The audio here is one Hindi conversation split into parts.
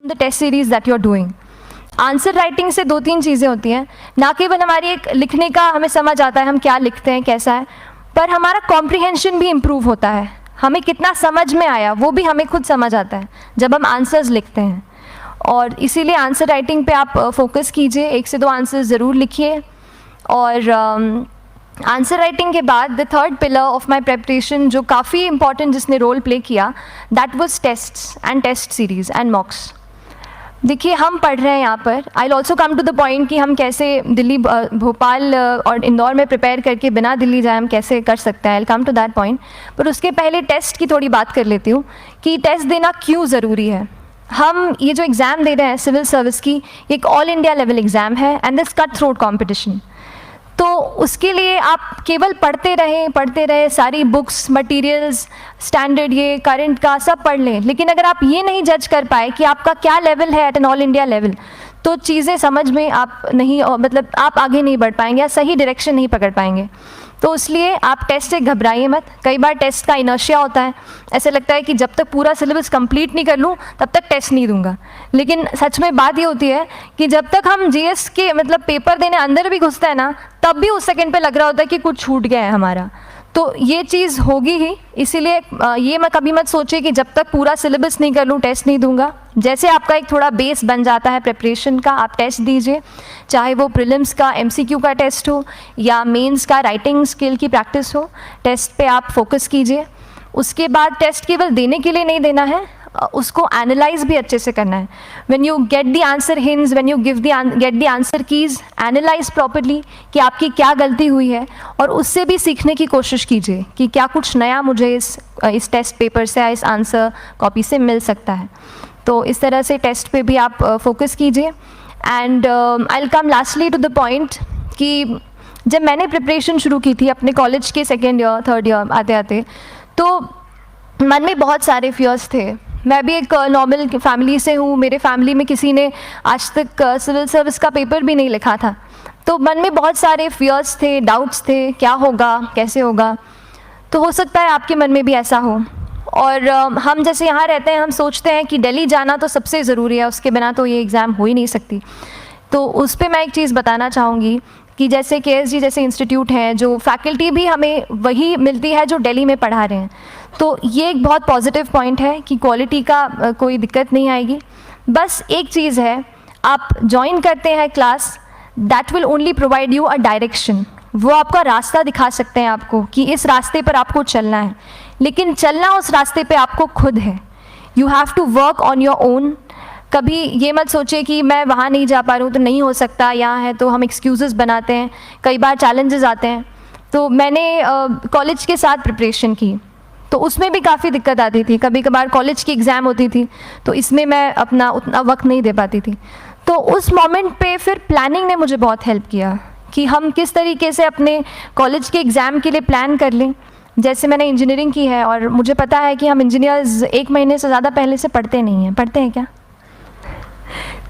The test series that you are doing. Answer writing से 2-3 चीज़ें होती हैं, ना केवल हमारी एक लिखने का हमें समझ आता है हम क्या लिखते हैं कैसा है, पर हमारा कॉम्प्रिहेंशन भी इम्प्रूव होता है, हमें कितना समझ में आया वो भी हमें खुद समझ आता है जब हम आंसर्स लिखते हैं। और इसीलिए आंसर राइटिंग पे आप फोकस कीजिए, 1 से 2 आंसर्स ज़रूर लिखिए। और आंसर राइटिंग के बाद the third pillar of my preparation जो काफ़ी इंपॉर्टेंट जिसने रोल प्ले किया, that was tests and test series and mocks. देखिए हम पढ़ रहे हैं यहाँ पर, I will also come to the point कि हम कैसे दिल्ली, भोपाल और इंदौर में प्रिपेयर करके बिना दिल्ली जाए हम कैसे कर सकते हैं, I will come to that point. पर उसके पहले टेस्ट की थोड़ी बात कर लेती हूँ कि टेस्ट देना क्यों ज़रूरी है। हम ये जो एग्ज़ाम दे रहे हैं सिविल सर्विस की, एक ऑल इंडिया लेवल एग्ज़ाम है and this cut throat competition. तो उसके लिए आप केवल पढ़ते रहें, सारी बुक्स, मटेरियल्स, स्टैंडर्ड ये करंट का सब पढ़ लें, लेकिन अगर आप ये नहीं जज कर पाए कि आपका क्या लेवल है at an all India level, तो चीज़ें समझ में आप नहीं, मतलब आप आगे नहीं बढ़ पाएंगे या सही डायरेक्शन नहीं पकड़ पाएंगे। तो इसलिए आप टेस्ट से घबराइए मत। कई बार टेस्ट का इनर्शिया होता है, ऐसे लगता है कि जब तक पूरा सिलेबस कंप्लीट नहीं कर लूँ तब तक टेस्ट नहीं दूंगा, लेकिन सच में बात ये होती है कि जब तक हम जीएस के मतलब पेपर देने अंदर भी घुसते हैं ना, तब भी उस सेकंड पे लग रहा होता है कि कुछ छूट गया है हमारा। तो ये चीज़ होगी ही, इसीलिए ये मैं कभी मत सोचिए कि जब तक पूरा सिलेबस नहीं कर लूँ टेस्ट नहीं दूंगा। जैसे आपका एक थोड़ा बेस बन जाता है प्रिपरेशन का, आप टेस्ट दीजिए, चाहे वो प्रीलिम्स का एमसीक्यू का टेस्ट हो या मेंस का राइटिंग स्किल की प्रैक्टिस हो, टेस्ट पे आप फोकस कीजिए। उसके बाद टेस्ट केवल देने के लिए नहीं देना है, उसको एनालाइज भी अच्छे से करना है। When you get the answer hints, when you get the answer keys, analyse properly कि आपकी क्या गलती हुई है, और उससे भी सीखने की कोशिश कीजिए कि क्या कुछ नया मुझे इस टेस्ट पेपर से या इस आंसर कॉपी से मिल सकता है। तो इस तरह से टेस्ट पे भी आप फोकस कीजिए। And I will come lastly to the point कि जब मैंने प्रिपरेशन शुरू की थी अपने कॉलेज के 2nd ईयर 3rd ईयर आते आते, तो मन में बहुत सारे फियर्स थे। मैं भी एक नॉर्मल फैमिली से हूँ, मेरे फैमिली में किसी ने आज तक सिविल सर्विस का पेपर भी नहीं लिखा था, तो मन में बहुत सारे फियर्स थे, डाउट्स थे, क्या होगा कैसे होगा। तो हो सकता है आपके मन में भी ऐसा हो। और हम जैसे यहाँ रहते हैं, हम सोचते हैं कि दिल्ली जाना तो सबसे ज़रूरी है, उसके बिना तो ये एग्ज़ाम हो ही नहीं सकती। तो उस पर मैं एक चीज़ बताना चाहूँगी कि जैसे KSG जैसे इंस्टीट्यूट हैं, जो फैकल्टी भी हमें वही मिलती है जो दिल्ली में पढ़ा रहे हैं, तो ये एक बहुत पॉजिटिव पॉइंट है कि क्वालिटी का कोई दिक्कत नहीं आएगी। बस एक चीज़ है, आप ज्वाइन करते हैं class, that will only provide you a direction, वो आपका रास्ता दिखा सकते हैं आपको कि इस रास्ते पर आपको चलना है, लेकिन चलना उस रास्ते पे आपको खुद है। You have to work on your own. कभी ये मत सोचिए कि मैं वहाँ नहीं जा पा रहा हूँ तो नहीं हो सकता, यहाँ है, तो हम एक्सक्यूज़ेस बनाते हैं, कई बार चैलेंजेस आते हैं। तो मैंने कॉलेज के साथ प्रिपरेशन की, तो उसमें भी काफ़ी दिक्कत आती थी, कभी कभार कॉलेज की एग्ज़ाम होती थी तो इसमें मैं अपना उतना वक्त नहीं दे पाती थी। तो उस मोमेंट पे फिर प्लानिंग ने मुझे बहुत हेल्प किया कि हम किस तरीके से अपने कॉलेज के एग्ज़ाम के लिए प्लान कर लें। जैसे मैंने इंजीनियरिंग की है और मुझे पता है कि हम इंजीनियर्स 1 महीने से ज़्यादा पहले से पढ़ते नहीं हैं, पढ़ते हैं क्या?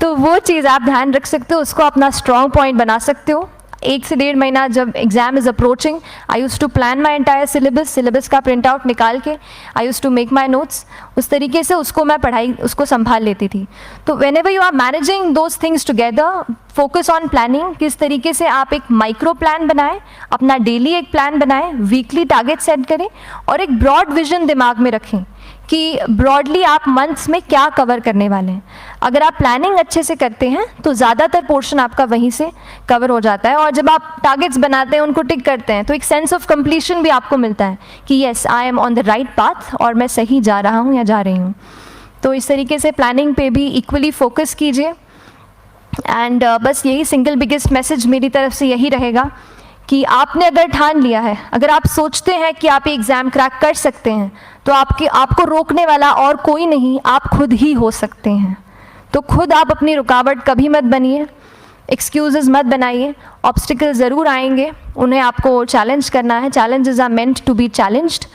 तो वो चीज़ आप ध्यान रख सकते हो, उसको अपना स्ट्रॉन्ग पॉइंट बना सकते हो। 1 से 1.5 महीना जब exam is approaching, I use to plan my entire syllabus का प्रिंट आउट निकाल के I use to make my notes, उस तरीके से उसको मैं पढ़ाई उसको संभाल लेती थी। तो whenever you are managing those things together, focus on planning, किस तरीके से आप एक माइक्रो प्लान बनाएं, अपना डेली एक प्लान बनाएं, वीकली टारगेट सेट करें और एक ब्रॉड विजन दिमाग में रखें कि ब्रॉडली आप मंथ्स में क्या कवर करने वाले हैं। अगर आप प्लानिंग अच्छे से करते हैं तो ज़्यादातर पोर्शन आपका वहीं से कवर हो जाता है, और जब आप टारगेट्स बनाते हैं, उनको टिक करते हैं, तो एक सेंस ऑफ कंप्लीशन भी आपको मिलता है कि yes I am on the right path और मैं सही जा रहा हूँ या जा रही हूँ। तो इस तरीके से प्लानिंग पे भी इक्वली फोकस कीजिए। एंड बस यही सिंगल बिगेस्ट मैसेज मेरी तरफ से यही रहेगा कि आपने अगर ठान लिया है, अगर आप सोचते हैं कि आप ये एग्ज़ाम क्रैक कर सकते हैं, तो आपको रोकने वाला और कोई नहीं, आप खुद ही हो सकते हैं। तो खुद आप अपनी रुकावट कभी मत बनिए, एक्सक्यूज़ेस मत बनाइए। ऑब्स्टिकल ज़रूर आएंगे, उन्हें आपको चैलेंज करना है, challenges are meant to be challenged.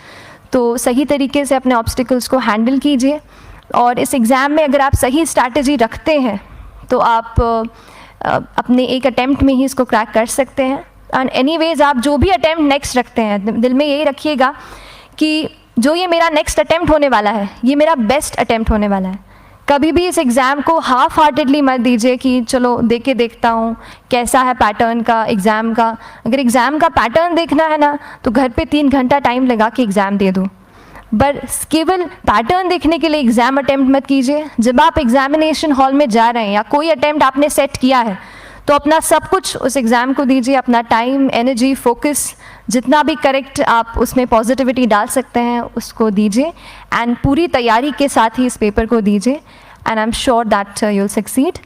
तो सही तरीके से अपने ऑब्स्टिकल्स को हैंडल कीजिए, और इस एग्ज़ाम में अगर आप सही स्ट्रैटेजी रखते हैं तो आप अपने एक अटैम्प्ट में ही इसको क्रैक कर सकते हैं। एंड एनीवेज आप जो भी अटैम्प्ट नेक्स्ट रखते हैं, दिल में यही रखिएगा कि जो ये मेरा नेक्स्ट अटैम्प्ट होने वाला है, ये मेरा बेस्ट अटैम्प्ट होने वाला है। कभी भी इस एग्ज़ाम को हाफ हार्टेडली मत दीजिए कि चलो दे के देखता हूँ कैसा है पैटर्न का एग्ज़ाम का। अगर एग्ज़ाम का पैटर्न देखना है ना तो घर पे 3 घंटा टाइम लगा के एग्ज़ाम दे दो, बस केवल पैटर्न देखने के लिए एग्ज़ाम अटेम्प्ट मत कीजिए। जब आप एग्जामिनेशन हॉल में जा रहे हैं या कोई अटेम्प्ट आपने सेट किया है तो अपना सब कुछ उस एग्ज़ाम को दीजिए, अपना टाइम, एनर्जी, फोकस, जितना भी करेक्ट आप उसमें पॉजिटिविटी डाल सकते हैं उसको दीजिए एंड पूरी तैयारी के साथ ही इस पेपर को दीजिए and I am sure that you'll succeed.